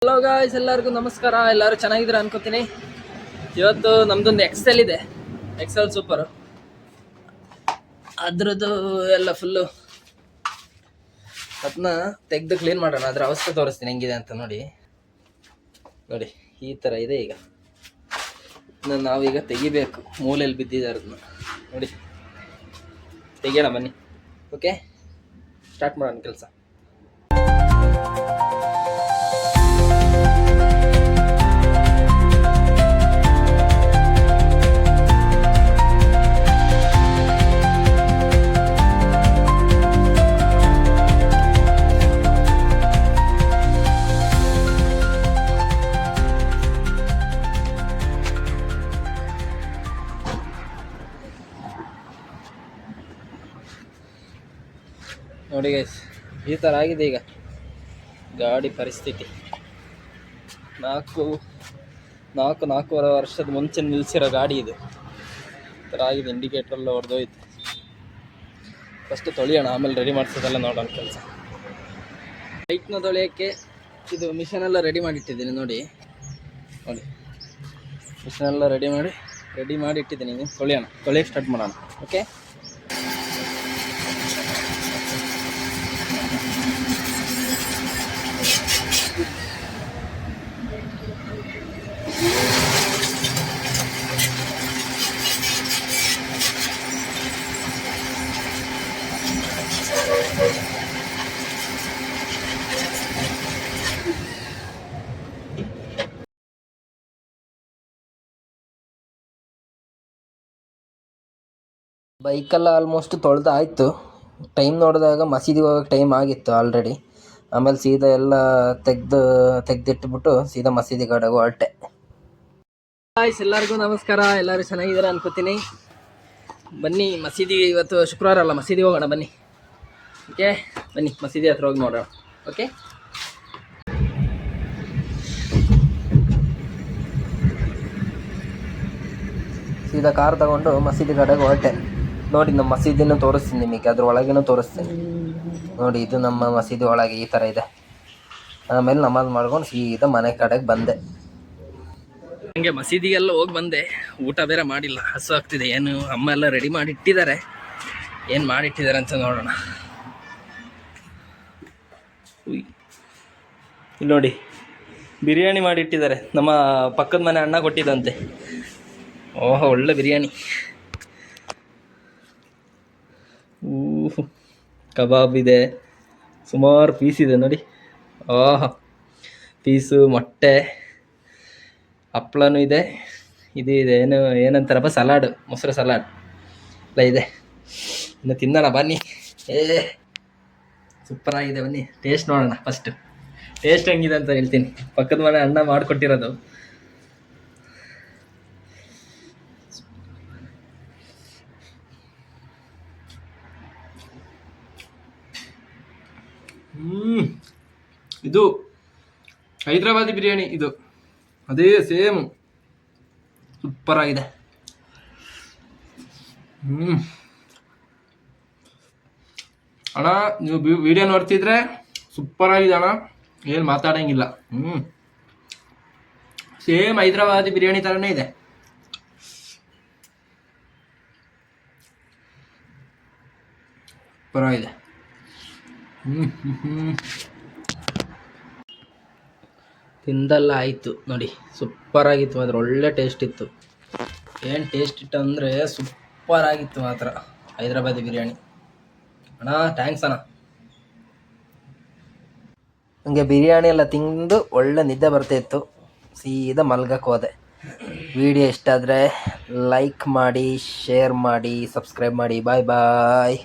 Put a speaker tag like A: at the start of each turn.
A: Hello guys, ಎಲ್ಲರಿಗೂ ನಮಸ್ಕಾರ. ಎಲ್ಲರೂ ಚೆನ್ನಾಗಿದ್ದೀರಾ ಅನ್ಕೋತೀನಿ. ಇವತ್ತು ನಮ್ದೊಂದು ಎಕ್ಸೆಲ್ ಇದೆ, ಎಕ್ಸೆಲ್ ಸೂಪರ್. ಅದ್ರದ್ದು ಎಲ್ಲ ಫುಲ್ಲು ಅದನ್ನ ತೆಗೆದು ಕ್ಲೀನ್ ಮಾಡೋಣ. ಅದರ ಅವಸ್ಥೆ ತೋರಿಸ್ತೀನಿ ಹೆಂಗಿದೆ ಅಂತ. ನೋಡಿ ಈ ಥರ ಇದೆ. ಈಗ ನಾವೀಗ ತೆಗಿಬೇಕು. ಮೂಲೆಯಲ್ಲಿ ಬಿದ್ದಿದ್ದಾರೆ ಅದನ್ನ ನೋಡಿ, ತೆಗಿಯೋಣ ಬನ್ನಿ. ಓಕೆ, ಸ್ಟಾರ್ಟ್ ಮಾಡೋಣ ಕೆಲಸ. ನೋಡಿ ಗೈಸ್, ಈ ಥರ ಆಗಿದೆ ಈಗ ಗಾಡಿ ಪರಿಸ್ಥಿತಿ. ನಾಲ್ಕೂವರೆ ವರ್ಷದ ಮುಂಚೆ ನಿಲ್ಲಿಸಿರೋ ಗಾಡಿ ಇದು. ಈ ಥರ ಆಗಿದೆ. ಇಂಡಿಕೇಟ್ರೆಲ್ಲ ಹೊಡೆದೋಯ್ತು. ಫಸ್ಟು ತೊಳೆಯೋಣ, ಆಮೇಲೆ ರೆಡಿ ಮಾಡಿಸೋದೆಲ್ಲ ನೋಡೋಣ ಕೆಲಸ. ಬೈಕ್ನ ತೊಳೆಯೋಕ್ಕೆ ಇದು ಮಿಷನೆಲ್ಲ ರೆಡಿ ಮಾಡಿಟ್ಟಿದ್ದೀನಿ. ನೋಡಿ ಮಿಷನೆಲ್ಲ ರೆಡಿ ಮಾಡಿ ಇಟ್ಟಿದ್ದೀನಿ. ತೊಳೆಯೋಕ್ಕೆ ಸ್ಟಾರ್ಟ್ ಮಾಡೋಣ. ಓಕೆ, ಬೈಕೆಲ್ಲ ಆಲ್ಮೋಸ್ಟ್ ತೊಳೆದಾಯಿತು. ಟೈಮ್ ನೋಡಿದಾಗ ಮಸೀದಿಗೆ ಹೋಗೋಕ್ಕೆ ಟೈಮ್ ಆಗಿತ್ತು ಆಲ್ರೆಡಿ. ಆಮೇಲೆ ಸೀದಾ ಎಲ್ಲ ತೆಗೆದಿಟ್ಬಿಟ್ಟು ಸೀದಾ ಮಸೀದಿ ಕಡೆಗೆ ಹೊರಟೆ. ಗಾಯ್ಸ್, ಎಲ್ಲರಿಗೂ ನಮಸ್ಕಾರ. ಎಲ್ಲರೂ ಚೆನ್ನಾಗಿದ್ದಾರೆ ಅನ್ಕೋತೀನಿ. ಬನ್ನಿ ಮಸೀದಿಗೆ. ಇವತ್ತು ಶುಕ್ರವಾರ ಅಲ್ಲ, ಮಸೀದಿಗೆ ಹೋಗೋಣ ಬನ್ನಿ. ಓಕೆ ಬನ್ನಿ, ಮಸೀದಿ ಹತ್ರ ಹೋಗಿ ನೋಡೋಣ. ಓಕೆ, ಸೀದಾ ಕಾರ್ ತಗೊಂಡು ಮಸೀದಿ ಕಡೆಗೆ ಹೊರಟೆ. ನೋಡಿ, ನಮ್ಮ ಮಸೀದಿನೂ ತೋರಿಸ್ತೀನಿ ನಿಮಗೆ, ಅದ್ರ ಒಳಗೇನೂ ತೋರಿಸ್ತೀನಿ. ನೋಡಿ, ಇದು ನಮ್ಮ ಮಸೀದಿ ಒಳಗೆ ಈ ಥರ ಇದೆ. ಆಮೇಲೆ ನಮಾಜ್ ಮಾಡ್ಕೊಂಡು ಸೀದಾ ಮನೆ ಕಡೆಗೆ ಬಂದೆ. ಹಂಗೆ ಮಸೀದಿಗೆಲ್ಲ ಹೋಗಿ ಬಂದೆ. ಊಟ ಬೇರೆ ಮಾಡಿಲ್ಲ, ಹಸು ಆಗ್ತಿದೆ. ಏನು ಅಮ್ಮ ಎಲ್ಲ ರೆಡಿ ಮಾಡಿ ಇಟ್ಟಿದ್ದಾರೆ. ಏನು ಮಾಡಿಟ್ಟಿದ್ದಾರೆ ಅಂತ ನೋಡೋಣ. ಇಲ್ಲಿ ನೋಡಿ, ಬಿರಿಯಾನಿ ಮಾಡಿಟ್ಟಿದ್ದಾರೆ. ನಮ್ಮ ಪಕ್ಕದ ಮನೆ ಅಣ್ಣ ಕೊಟ್ಟಿದ್ದಂತೆ. ಓಹೋ, ಒಳ್ಳೆ ಬಿರಿಯಾನಿ. ಕಬಾಬ್ ಇದೆ, ಸುಮಾರು ಪೀಸ್ ಇದೆ ನೋಡಿ. ಪೀಸು, ಮೊಟ್ಟೆ, ಹಪ್ಳನೂ ಇದೆ. ಇದು ಏನಂತಾರಪ್ಪ, ಸಲಾಡ್, ಮೊಸರು ಸಲಾಡ್ ಎಲ್ಲ ಇದೆ. ಇನ್ನು ತಿನ್ನೋಣ ಬನ್ನಿ. ಸೂಪರಾಗಿದೆ, ಬನ್ನಿ ಟೇಸ್ಟ್ ನೋಡೋಣ. ಫಸ್ಟ್ ಟೇಸ್ಟ್ ಹೆಂಗಿದೆ ಅಂತ ಹೇಳ್ತೀನಿ. ಪಕ್ಕದ ಮನೆ ಅಣ್ಣ ಮಾಡಿಕೊಟ್ಟಿರೋದು. ಇದು ಹೈದ್ರಾಬಾದಿ ಬಿರಿಯಾನಿ. ಇದು ಅದೇ ಸೇಮ್, ಸೂಪರ್ ಆಗಿದೆ. ಅಣ್ಣ, ನೀವು ವಿಡಿಯೋ ನೋಡ್ತಿದ್ರೆ ಸೂಪರ್ ಆಗಿದೆ ಅಣ್ಣ, ಏನು ಮಾತಾಡಂಗಿಲ್ಲ. ಸೇಮ್ ಹೈದ್ರಾಬಾದಿ ಬಿರಿಯಾನಿ ಥರನೇ ಇದೆ. ಸೂಪರ್ ಆಗಿದೆ. ತಿಂದಲ್ಲ ಆಯಿತು ನೋಡಿ, ಸೂಪರಾಗಿತ್ತು ಮಾತ್ರ. ಒಳ್ಳೆ ಟೇಸ್ಟ್ ಇತ್ತು. ಏನು ಟೇಸ್ಟ್ ಇತ್ತು ಅಂದರೆ ಸೂಪರಾಗಿತ್ತು ಮಾತ್ರ ಹೈದ್ರಾಬಾದಿ ಬಿರಿಯಾನಿ. ಅಣ್ಣ ಥ್ಯಾಂಕ್ಸ್ ಅಣ್ಣ. ನನಗೆ ಬಿರಿಯಾನಿ ಎಲ್ಲ ತಿಂದು ಒಳ್ಳೆ ನಿದ್ದೆ ಬರ್ತಾಯಿತ್ತು. ಸೀದಾ ಮಲ್ಗಕ್ಕೆ ಹೋದೆ. ವಿಡಿಯೋ ಇಷ್ಟ ಆದರೆ ಲೈಕ್ ಮಾಡಿ, ಶೇರ್ ಮಾಡಿ, ಸಬ್ಸ್ಕ್ರೈಬ್ ಮಾಡಿ. ಬಾಯ್ ಬಾಯ್.